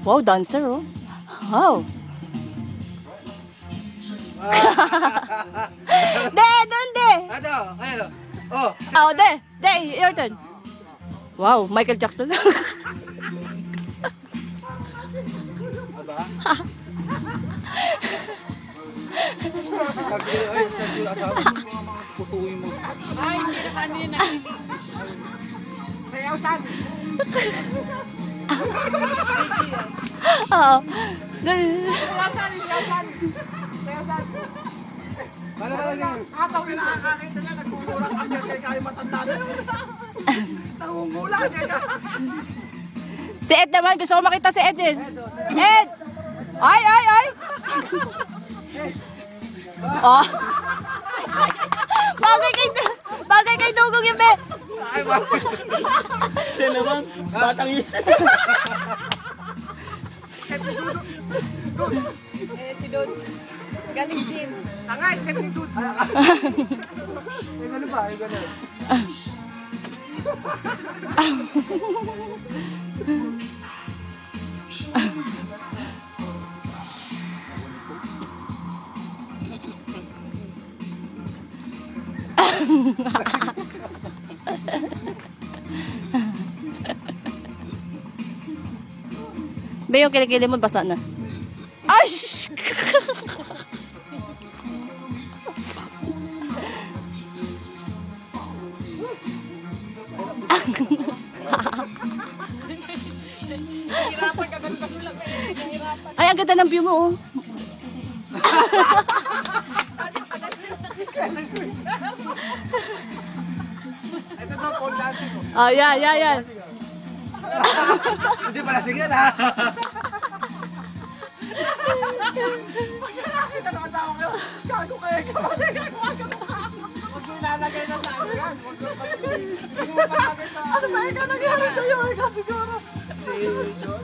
Wow, dancer oh. Wow. De, doon de. Ito, ayun. Oh. Oh, de, your turn. Wow, Michael Jackson. Aba? Ay, sa sila asawa. Putuin mo. Ay, hindi na kanina. Sayaw san. Oo. Sayaw san. Sayaw san. Kala lang. Ataw na nakakakita na. Nagkukulang ka niya kaya kayo matanda na. Nangungula niya. Si Ed naman, gusto ko makita si Ed. Ed! Ay! Oh. Bagay kay Dugong yung be. Ay, bakit? Siya naman, batang isa. Si Dudes. Galing gym. Tanga, step ni Dudes. Ay, gano'n ba? Ay, gano'n. Be, yung kilikili mo, basa na. Ay! Hirapan ka ganun kasi lang. Hirapan. Ay, ang ganda ng view mo, oh. Ito daw, pole dancing ko. Oh, yan. Hindi pala singal, ha? Nakakita na kasama kayo. Gago kayo. Huwag mo ilalagay na sa ano yan. Huwag mo ilalagay sa... Ano ba yung nangyari sa'yo? Ikaw siguro. Si John,